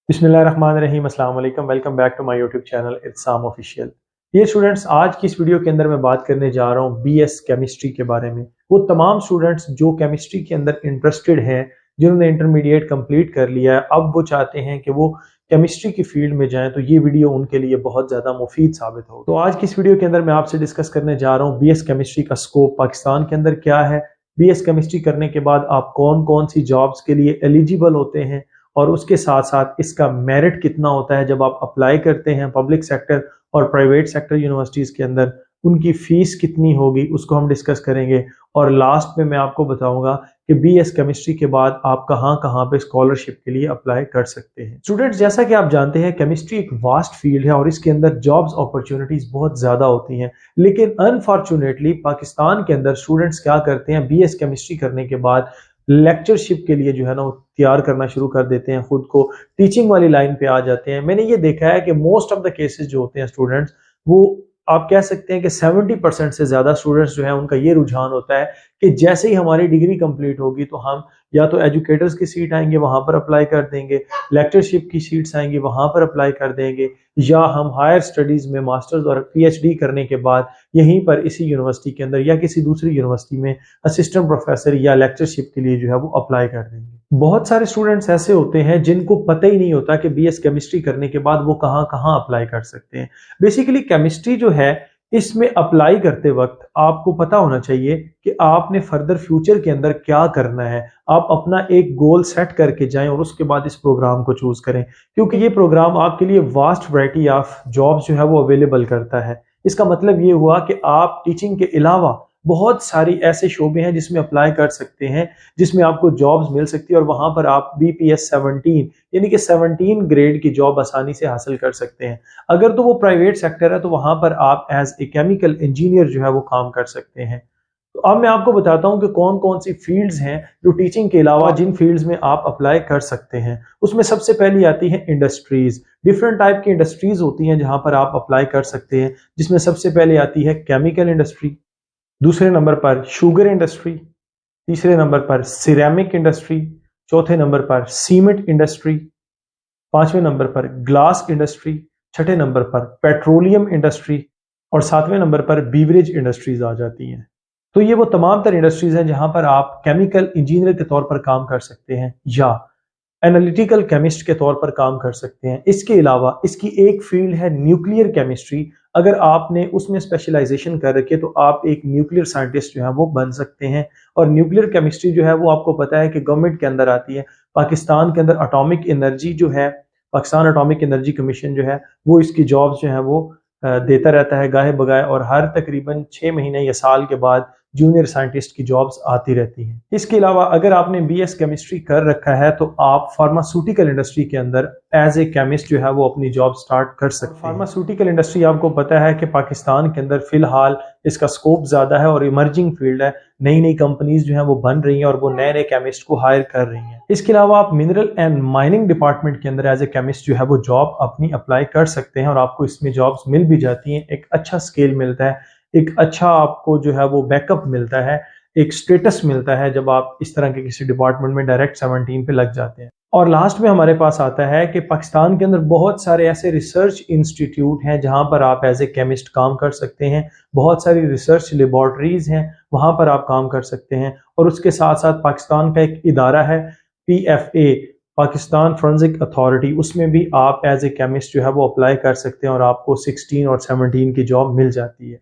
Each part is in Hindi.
बिस्मिल्लाहिर्रहमानिर्रहीम, अस्सलाम वालेकुम। Welcome back to my YouTube channel Itsam official. ये स्टूडेंट्स, आज की इस वीडियो के अंदर मैं बात करने जा रहा हूँ बीएस केमिस्ट्री के बारे में। वो तमाम स्टूडेंट्स जो केमिस्ट्री के अंदर इंटरेस्टेड हैं, जिन्होंने इंटरमीडिएट कंप्लीट कर लिया है, अब वो चाहते हैं कि वो केमिस्ट्री की फील्ड में जाएं, तो ये वीडियो उनके लिए बहुत ज़्यादा मुफीद साबित होगा। तो आज की इस वीडियो के अंदर मैं आपसे डिस्कस करने जा रहा हूँ बीएस केमिस्ट्री का स्कोप पाकिस्तान के अंदर क्या है, बीएस केमिस्ट्री करने के बाद आप कौन कौन सी जॉब्स के लिए एलिजिबल होते हैं, और उसके साथ साथ इसका मेरिट कितना होता है जब आप अप्लाई करते हैं पब्लिक सेक्टर और प्राइवेट सेक्टर यूनिवर्सिटीज के अंदर, उनकी फीस कितनी होगी उसको हम डिस्कस करेंगे। और लास्ट में मैं आपको बताऊंगा कि बीएस केमिस्ट्री के बाद आप कहां कहां पे स्कॉलरशिप के लिए अप्लाई कर सकते हैं। स्टूडेंट्स, जैसा कि आप जानते हैं केमिस्ट्री एक वास्ट फील्ड है और इसके अंदर जॉब्स अपॉर्चुनिटीज बहुत ज्यादा होती हैं, लेकिन अनफॉर्चुनेटली पाकिस्तान के अंदर स्टूडेंट्स क्या करते हैं, बीएस केमिस्ट्री करने के बाद लेक्चरशिप के लिए जो है ना वो तैयार करना शुरू कर देते हैं, खुद को टीचिंग वाली लाइन पे आ जाते हैं। मैंने ये देखा है कि मोस्ट ऑफ द केसेस जो होते हैं स्टूडेंट्स, वो आप कह सकते हैं कि 70% से ज्यादा स्टूडेंट्स जो है उनका ये रुझान होता है कि जैसे ही हमारी डिग्री कंप्लीट होगी तो हम या तो एजुकेटर्स की सीट आएंगे वहां पर अप्लाई कर देंगे, लेक्चरशिप की सीट्स आएंगी वहां पर अप्लाई कर देंगे, या हम हायर स्टडीज में मास्टर्स और पीएचडी करने के बाद यहीं पर इसी यूनिवर्सिटी के अंदर या किसी दूसरी यूनिवर्सिटी में असिस्टेंट प्रोफेसर या लेक्चरशिप के लिए जो है वो अप्लाई कर देंगे। बहुत सारे स्टूडेंट्स ऐसे होते हैं जिनको पता ही नहीं होता कि बीएस केमिस्ट्री करने के बाद वो कहाँ कहाँ अप्लाई कर सकते हैं। बेसिकली केमिस्ट्री जो है, इसमें अप्लाई करते वक्त आपको पता होना चाहिए कि आपने फर्दर फ्यूचर के अंदर क्या करना है। आप अपना एक गोल सेट करके जाएं और उसके बाद इस प्रोग्राम को चूज करें, क्योंकि ये प्रोग्राम आपके लिए वास्ट वैरायटी ऑफ जॉब्स जो है वो अवेलेबल करता है। इसका मतलब ये हुआ कि आप टीचिंग के अलावा बहुत सारी ऐसे शोबे हैं जिसमें अप्लाई कर सकते हैं, जिसमें आपको जॉब्स मिल सकती है, और वहां पर आप बीपीएस 17 यानी कि 17 ग्रेड की जॉब आसानी से हासिल कर सकते हैं। अगर तो वो प्राइवेट सेक्टर है तो वहां पर आप एज ए केमिकल इंजीनियर जो है वो काम कर सकते हैं। तो अब मैं आपको बताता हूं कि कौन कौन सी फील्ड्स हैं जो टीचिंग के अलावा जिन फील्ड्स में आप अप्लाई कर सकते हैं। उसमें सबसे पहली आती है इंडस्ट्रीज। डिफरेंट टाइप की इंडस्ट्रीज होती हैं जहां पर आप अप्लाई कर सकते हैं, जिसमें सबसे पहले आती है केमिकल इंडस्ट्री, दूसरे नंबर पर शुगर इंडस्ट्री, तीसरे नंबर पर सिरेमिक इंडस्ट्री, चौथे नंबर पर सीमेंट इंडस्ट्री, पांचवें नंबर पर ग्लास इंडस्ट्री, छठे नंबर पर पेट्रोलियम इंडस्ट्री, और सातवें नंबर पर बीवरेज इंडस्ट्रीज आ जाती हैं। तो ये वो तमाम तरह इंडस्ट्रीज हैं जहां पर आप केमिकल इंजीनियर के तौर पर काम कर सकते हैं या एनालिटिकल केमिस्ट के तौर पर काम कर सकते हैं। इसके अलावा इसकी एक फील्ड है न्यूक्लियर केमिस्ट्री। अगर आपने उसमें स्पेशलाइजेशन कर रखी है तो आप एक न्यूक्लियर साइंटिस्ट जो है वो बन सकते हैं। और न्यूक्लियर केमिस्ट्री जो है वो आपको पता है कि गवर्नमेंट के अंदर आती है। पाकिस्तान के अंदर एटॉमिक एनर्जी जो है, पाकिस्तान एटॉमिक एनर्जी कमीशन जो है वो इसकी जॉब्स जो है वो देता रहता है गाहे बगाए, और हर तकरीबन 6 महीने या साल के बाद जूनियर साइंटिस्ट की जॉब्स आती रहती हैं। इसके अलावा अगर आपने बीएस केमिस्ट्री कर रखा है तो आप फार्मास्यूटिकल इंडस्ट्री के अंदर एज ए केमिस्ट जो है वो अपनी जॉब स्टार्ट कर सकते हैं। फार्मास्यूटिकल इंडस्ट्री आपको पता है कि पाकिस्तान के अंदर फिलहाल इसका स्कोप ज्यादा है और इमर्जिंग फील्ड है। नई नई कंपनीज जो है वो बन रही हैं और वो नए नए केमिस्ट को हायर कर रही हैं। इसके अलावा आप मिनरल एंड माइनिंग डिपार्टमेंट के अंदर एज ए केमिस्ट जो है वो जॉब अपनी अप्लाई कर सकते हैं और आपको इसमें जॉब्स मिल भी जाती हैं। एक अच्छा स्केल मिलता है, एक अच्छा आपको जो है वो बैकअप मिलता है, एक स्टेटस मिलता है जब आप इस तरह के किसी डिपार्टमेंट में डायरेक्ट 17 पे लग जाते हैं। और लास्ट में हमारे पास आता है कि पाकिस्तान के अंदर बहुत सारे ऐसे रिसर्च इंस्टीट्यूट हैं जहां पर आप एज ए केमिस्ट काम कर सकते हैं। बहुत सारी रिसर्च लेबॉर्ट्रीज हैं, वहां पर आप काम कर सकते हैं। और उसके साथ साथ पाकिस्तान का एक इदारा है PFA, पाकिस्तान फोरेंसिक अथॉरिटी, उसमें भी आप एज ए केमिस्ट जो है वो अप्लाई कर सकते हैं और आपको 16 और 17 की जॉब मिल जाती है।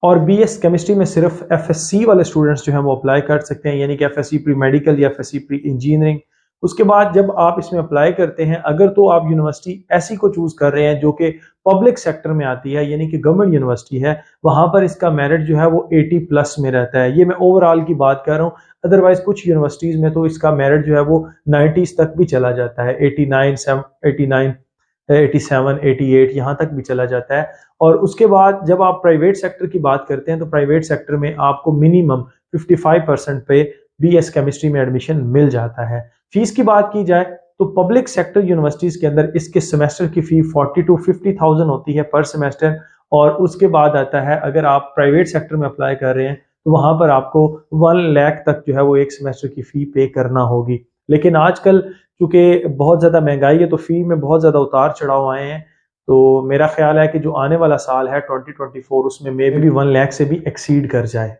और बीएस केमिस्ट्री में सिर्फ FSC वाले स्टूडेंट्स जो हैं वो अप्लाई कर सकते हैं, यानी कि FSC प्री मेडिकल या FSC प्री इंजीनियरिंग। उसके बाद जब आप इसमें अप्लाई करते हैं, अगर तो आप यूनिवर्सिटी ऐसी को चूज कर रहे हैं जो कि पब्लिक सेक्टर में आती है, यानी कि गवर्नमेंट यूनिवर्सिटी है, वहां पर इसका मेरिट जो है वो 80+ में रहता है। ये मैं ओवरऑल की बात कर रहा हूँ, अदरवाइज कुछ यूनिवर्सिटीज में तो इसका मेरिट जो है वो 90s तक भी चला जाता है, 89, 89, 87, 88 यहाँ तक भी चला जाता है। और उसके बाद जब आप प्राइवेट सेक्टर की बात करते हैं तो प्राइवेट सेक्टर में आपको मिनिमम 55% पे बीएस केमिस्ट्री में एडमिशन मिल जाता है। फीस की बात की जाए तो पब्लिक सेक्टर यूनिवर्सिटीज के अंदर इसके सेमेस्टर की फी 40 to 50,000 होती है पर सेमेस्टर। और उसके बाद आता है अगर आप प्राइवेट सेक्टर में अप्लाई कर रहे हैं तो वहां पर आपको 1 लाख तक जो है वो एक सेमेस्टर की फी पे करना होगी। लेकिन आजकल चूंकि बहुत ज़्यादा महंगाई है तो फ़ी में बहुत ज़्यादा उतार चढ़ाव आए हैं। तो मेरा ख्याल है कि जो आने वाला साल है 2024 उसमें मे बी 1 लाख से भी एक्सीड कर जाए।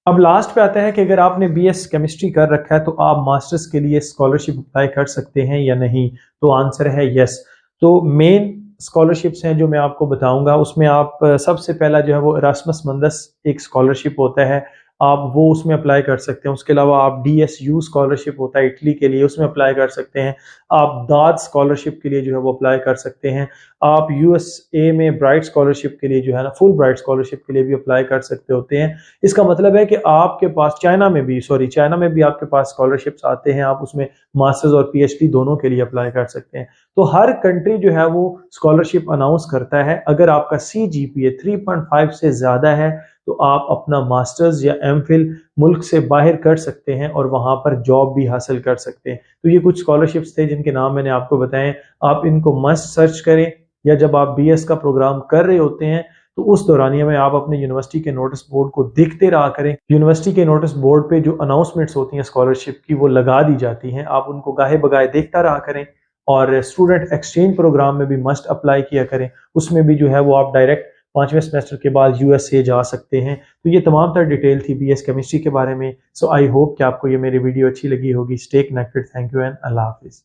अब लास्ट पे आता है कि अगर आपने बीएस केमिस्ट्री कर रखा है तो आप मास्टर्स के लिए स्कॉलरशिप अप्लाई कर सकते हैं या नहीं, तो आंसर है यस। तो मेन स्कॉलरशिप्स हैं जो मैं आपको बताऊंगा, उसमें आप सबसे पहला जो है वो इरास्मस मंदस एक स्कॉलरशिप होता है, आप वो उसमें अप्लाई कर सकते हैं। उसके अलावा आप डीएसयू स्कॉलरशिप होता है इटली के लिए, उसमें अप्लाई कर सकते हैं। आप दाद स्कॉलरशिप के लिए जो है वो अप्लाई कर सकते हैं। आप यूएसए में ब्राइट स्कॉलरशिप के लिए जो है ना, फुल ब्राइट स्कॉलरशिप के लिए भी अप्लाई कर सकते होते हैं। इसका मतलब है कि आपके पास चाइना में भी आपके पास स्कॉलरशिप्स आते हैं, आप उसमें मास्टर्स और पीएचडी दोनों के लिए अप्लाई कर सकते हैं। तो हर कंट्री जो है वो स्कॉलरशिप अनाउंस करता है। अगर आपका CGPA 3.5 से ज्यादा है तो आप अपना मास्टर्स या एमफिल मुल्क से बाहर कर सकते हैं और वहां पर जॉब भी हासिल कर सकते हैं। तो ये कुछ स्कॉलरशिप्स थे जिनके नाम मैंने आपको बताए, आप इनको मस्ट सर्च करें, या जब आप बीएस का प्रोग्राम कर रहे होते हैं तो उस दौरानिया में आप अपने यूनिवर्सिटी के नोटिस बोर्ड को देखते रहा करें। यूनिवर्सिटी के नोटिस बोर्ड पे जो अनाउंसमेंट्स होती हैं स्कॉलरशिप की वो लगा दी जाती हैं, आप उनको गाहे बगाए देखता रहा करें। और स्टूडेंट एक्सचेंज प्रोग्राम में भी मस्ट अप्लाई किया करें, उसमें भी जो है वो आप डायरेक्ट 5वें सेमेस्टर के बाद यूएसए जा सकते हैं। तो ये तमाम तरह डिटेल थी बीएस केमिस्ट्री के बारे में। सो आई होप कि आपको ये मेरी वीडियो अच्छी लगी होगी। Stay connected. Thank you and Allah Hafiz.